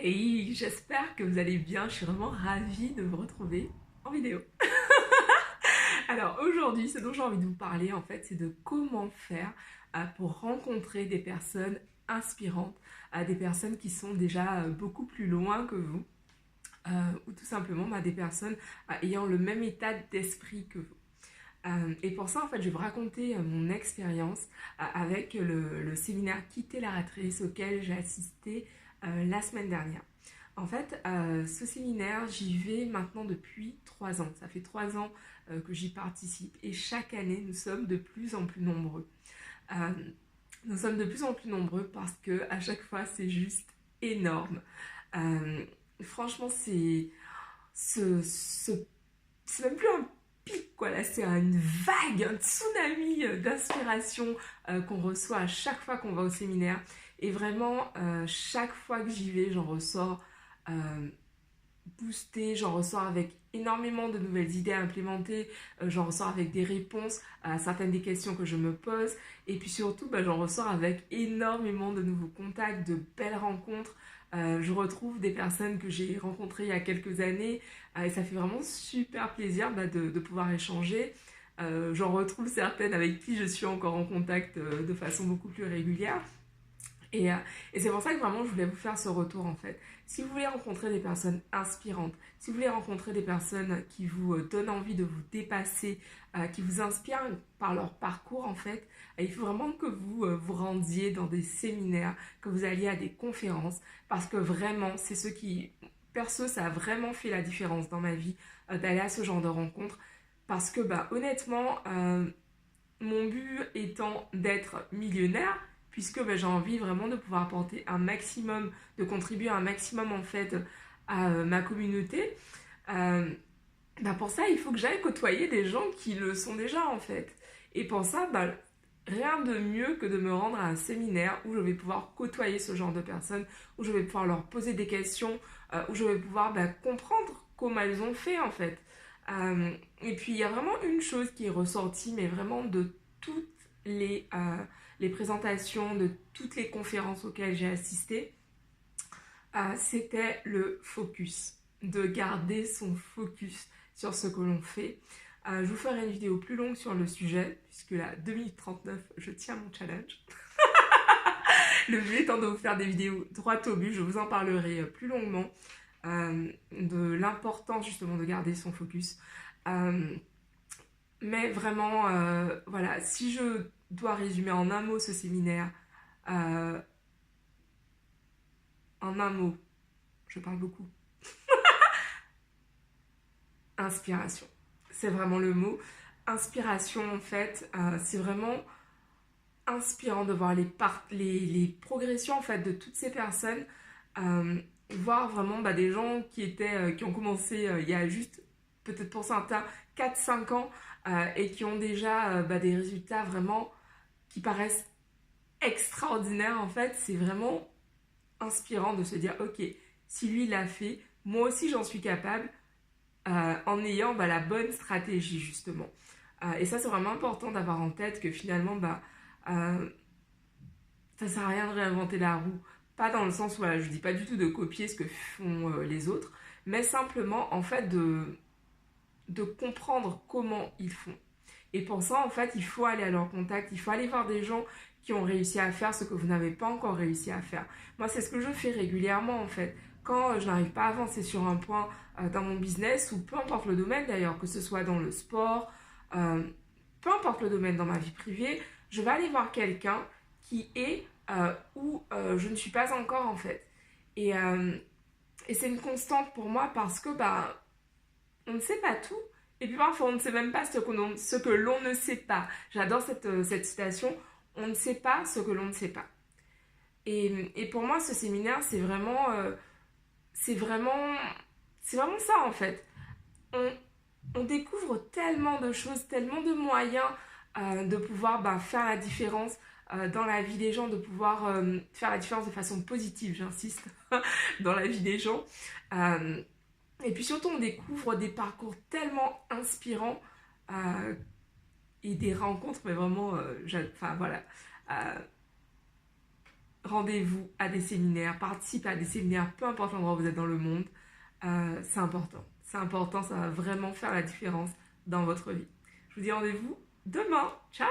Hey, j'espère que vous allez bien, je suis vraiment ravie de vous retrouver en vidéo. Alors aujourd'hui, ce dont j'ai envie de vous parler en fait, c'est de comment faire pour rencontrer des personnes inspirantes, des personnes qui sont déjà beaucoup plus loin que vous, ou tout simplement des personnes ayant le même état d'esprit que vous. Et pour ça, en fait, je vais vous raconter mon expérience avec le séminaire Quitter la rat race auquel j'ai assisté la semaine dernière. En fait, ce séminaire, j'y vais maintenant depuis 3 ans. Ça fait 3 ans que j'y participe et chaque année, nous sommes de plus en plus nombreux. Euh, nous sommes de plus en plus nombreux parce que à chaque fois, c'est juste énorme. Euh, Franchement, ce c'est même plus un pic, quoi. Là, c'est une vague, un tsunami d'inspiration qu'on reçoit à chaque fois qu'on va au séminaire. Et vraiment, chaque fois que j'y vais, j'en ressors boostée, j'en ressors avec énormément de nouvelles idées à implémenter, j'en ressors avec des réponses à certaines des questions que je me pose, et puis surtout, j'en ressors avec énormément de nouveaux contacts, de belles rencontres. Je retrouve des personnes que j'ai rencontrées il y a quelques années, et ça fait vraiment super plaisir de pouvoir échanger. J'en retrouve certaines avec qui je suis encore en contact de façon beaucoup plus régulière. Et, euh, et c'est pour ça que vraiment je voulais vous faire ce retour en fait. Si vous voulez rencontrer des personnes inspirantes, si vous voulez rencontrer des personnes qui vous donnent envie de vous dépasser, qui vous inspirent par leur parcours en fait, il faut vraiment que vous vous rendiez dans des séminaires, que vous alliez à des conférences, parce que vraiment c'est ce qui, perso, ça a vraiment fait la différence dans ma vie d'aller à ce genre de rencontres. Parce que honnêtement, mon but étant d'être millionnaire, puisque j'ai envie vraiment de pouvoir apporter un maximum, de contribuer un maximum en fait à ma communauté. Euh, pour ça, il faut que j'aille côtoyer des gens qui le sont déjà en fait. Et pour ça, rien de mieux que de me rendre à un séminaire où je vais pouvoir côtoyer ce genre de personnes, où je vais pouvoir leur poser des questions, où je vais pouvoir comprendre comment elles ont fait en fait. Et puis il y a vraiment une chose qui est ressortie, mais vraiment de toutes les présentations, de toutes les conférences auxquelles j'ai assisté, c'était le focus, de garder son focus sur ce que l'on fait. Je vous ferai une vidéo plus longue sur le sujet, puisque là, 2 minutes 39, je tiens mon challenge. Le but étant de vous faire des vidéos droit au but, je vous en parlerai plus longuement de l'importance justement de garder son focus. Mais vraiment, voilà, si je dois résumer en un mot ce séminaire, euh, en un mot, je parle beaucoup, inspiration. C'est vraiment le mot. Inspiration, en fait, c'est vraiment inspirant de voir les progressions en fait de toutes ces personnes, voir vraiment des gens qui ont commencé il y a juste peut-être pour certains 4 5 ans et qui ont déjà des résultats vraiment qui paraissent extraordinaires en fait. C'est vraiment inspirant de se dire ok, si lui l'a fait, moi aussi j'en suis capable, en ayant la bonne stratégie justement. Et ça c'est vraiment important d'avoir en tête que finalement euh, ça sert à rien de réinventer la roue. Pas dans le sens où je dis pas du tout de copier ce que font les autres, mais simplement en fait de comprendre comment ils font. Et pour ça, en fait, il faut aller à leur contact, il faut aller voir des gens qui ont réussi à faire ce que vous n'avez pas encore réussi à faire. Moi, c'est ce que je fais régulièrement, en fait. Quand je n'arrive pas à avancer sur un point dans mon business, ou peu importe le domaine d'ailleurs, que ce soit dans le sport, euh, peu importe le domaine dans ma vie privée, je vais aller voir quelqu'un qui est où je ne suis pas encore, en fait. Et, euh, et c'est une constante pour moi parce que on ne sait pas tout. Et puis parfois, on ne sait même pas ce que l'on ne sait pas. J'adore cette citation. On ne sait pas ce que l'on ne sait pas. Et pour moi, ce séminaire, c'est vraiment, c'est vraiment ça en fait. On, on découvre tellement de choses, tellement de moyens de pouvoir faire la différence dans la vie des gens, de pouvoir faire la différence de façon positive, j'insiste, dans la vie des gens. Euh, et puis surtout, on découvre des parcours tellement inspirants et des rencontres, mais vraiment, enfin voilà. Euh, rendez-vous à des séminaires, participez à des séminaires, peu importe l'endroit où vous êtes dans le monde. C'est important. C'est important, ça va vraiment faire la différence dans votre vie. Je vous dis rendez-vous demain. Ciao